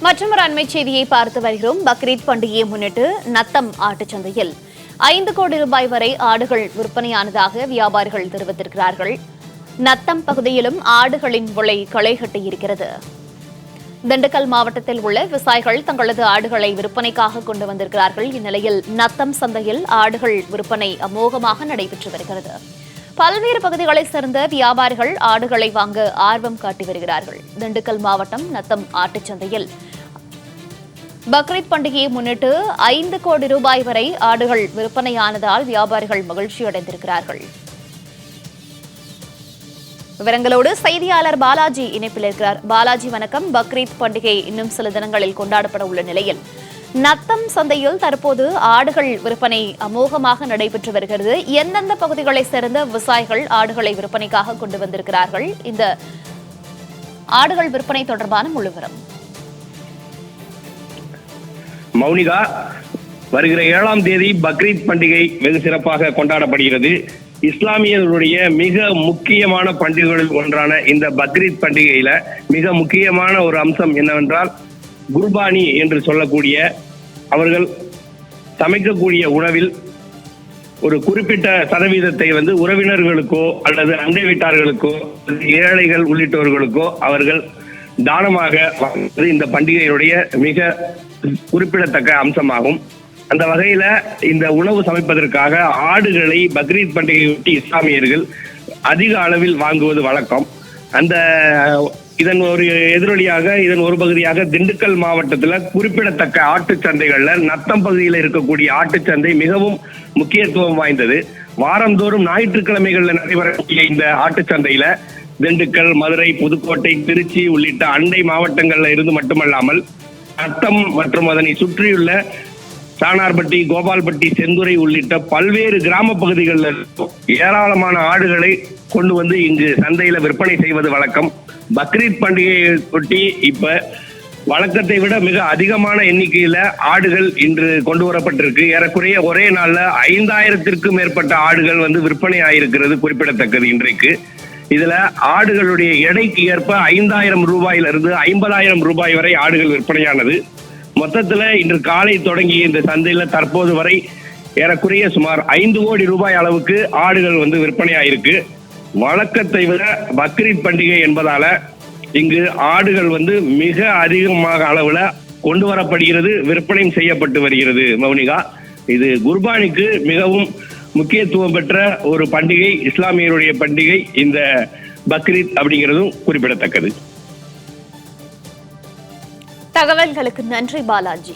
மற்றொரு அண்மை செய்தியை பார்த்து வருகிறோம். பக்ரீத் பண்டிகையை முன்னிட்டு நத்தம் ஆட்டுச்சந்தையில் 5 கோடி ரூபாய் வரை ஆடுகள் விற்பனையானதாக வியாபாரிகள் தெரிவித்திருக்கிறார்கள். நத்தம் பகுதியிலும் ஆடுகளின் விலை களை கட்டியிருக்கிறது. திண்டுக்கல் மாவட்டத்தில் உள்ள விவசாயிகள் தங்களது ஆடுகளை விற்பனைக்காக கொண்டு வந்திருக்கிறார்கள். இந்நிலையில் நத்தம் சந்தையில் ஆடுகள் விற்பனை அமோகமாக நடைபெற்று வருகிறது. பல்வேறு பகுதிகளைச் சேர்ந்த வியாபாரிகள் ஆடுகளை வாங்க ஆர்வம் காட்டி வருகிறார்கள். திண்டுக்கல் மாவட்டம் நத்தம் ஆட்டுச்சந்தையில் பக்ரீத் பண்டிகையை முன்னிட்டு 5 கோடி ரூபாய் வரை ஆடுகள் விற்பனையானதால் வியாபாரிகள் மகிழ்ச்சியடைந்திருக்கிறார்கள். விவரங்களோடு செய்தியாளர் பாலாஜி இணைப்பில் இருக்கிறார். பாலாஜி வணக்கம். பக்ரீத் பண்டிகை இன்னும் சில தினங்களில் கொண்டாடப்பட உள்ள நிலையில் நத்தம் சந்தையில் தற்போது ஆடுகள் விற்பனை அமோகமாக நடைபெற்று வருகிறது. எந்தெந்த பகுதிகளை சேர்ந்த விவசாயிகள் ஆடுகளை விற்பனைக்காக கொண்டு வந்திருக்கிறார்கள்? இந்த ஆடுகள் விற்பனை தொடர்பான முழு விவரம். மௌனிகா, வருகிற 7ஆம் தேதி பக்ரீத் பண்டிகை வெகு சிறப்பாக கொண்டாடப்படுகிறது. இஸ்லாமியர்களுடைய மிக முக்கியமான பண்டிகைகளில் ஒன்றான இந்த பக்ரீத் பண்டிகையில மிக முக்கியமான ஒரு அம்சம் என்னவென்றால் குர்பானி என்று சொல்லக்கூடிய அவர்கள் சமைக்கக்கூடிய உணவில் ஒரு குறிப்பிட்ட சதவீதத்தை உறவினர்களுக்கோ அல்லது அண்டை வீட்டார்களுக்கோ ஏழைகள் உள்ளிட்டவர்களுக்கோ அவர்கள் தானமாக இந்த பண்டிகையுடைய மிக குறிப்பிடத்தக்க அம்சமாகும். அந்த வகையில இந்த உணவு சமைப்பதற்காக ஆடுகளை பக்ரீத் பண்டிகையொட்டி இஸ்லாமியர்கள் அதிக அளவில் வாங்குவது வழக்கம். இதன் ஒரு எதிரொலியாக இதன் ஒரு பகுதியாக திண்டுக்கல் மாவட்டத்துல குறிப்பிடத்தக்க ஆட்டுச்சந்தைகள்ல நத்தம் பகுதியில் இருக்கக்கூடிய ஆட்டுச்சந்தை மிகவும் முக்கியத்துவம் வாய்ந்தது. வாரந்தோறும் ஞாயிற்றுக்கிழமைகள்ல நடைபெறக்கூடிய இந்த ஆட்டுச்சந்தையில திண்டுக்கல், மதுரை, புதுக்கோட்டை, திருச்சி உள்ளிட்ட அண்டை மாவட்டங்கள்ல இருந்து மட்டுமல்லாமல் நத்தம் மற்றும் அதனை சுற்றியுள்ள சானார்பட்டி, கோபால்பட்டி, செந்துறை உள்ளிட்ட பல்வேறு கிராம பகுதிகளில் ஏராளமான ஆடுகளை கொண்டு வந்து இங்கு சந்தையில விற்பனை செய்வது வழக்கம். பக்ரீத் பண்டிகையை ஒட்டி இப்ப வழக்கத்தை விட மிக அதிகமான எண்ணிக்கையில ஆடுகள் இன்று கொண்டு வரப்பட்டிருக்கு. ஏறக்குறைய ஒரே நாள்ல 5000த்திற்கும் மேற்பட்ட ஆடுகள் விற்பனை ஆயிருக்கிறது குறிப்பிடத்தக்கது. இன்றைக்கு இதுல ஆடுகளுடைய எடைக்கு ஏற்ப 5000 ரூபாயிலிருந்து 50000 ரூபாய் வரை ஆடுகள் விற்பனையானது. மொத்தத்துல இன்று காலை தொடங்கிய இந்த சந்தையில தற்போது வரை ஏறக்குறைய சுமார் 5 கோடி ரூபாய் அளவுக்கு ஆடுகள் விற்பனை ஆயிருக்கு. வழக்கத்தை விட பக்ரீத் பண்டிகை என்பதால இங்கு ஆடுகள் மிக அதிகமாக அளவுல கொண்டு வரப்படுகிறது, விற்பனையும் செய்யப்பட்டு வருகிறது. மௌனிகா, இது குர்பானிக்கு மிகவும் முக்கியத்துவம் பெற்ற ஒரு பண்டிகை, இஸ்லாமியருடைய பண்டிகை இந்த பக்ரீத் அப்படிங்கிறதும் குறிப்பிடத்தக்கது. தகவல்களுக்கு நன்றி பாலாஜி.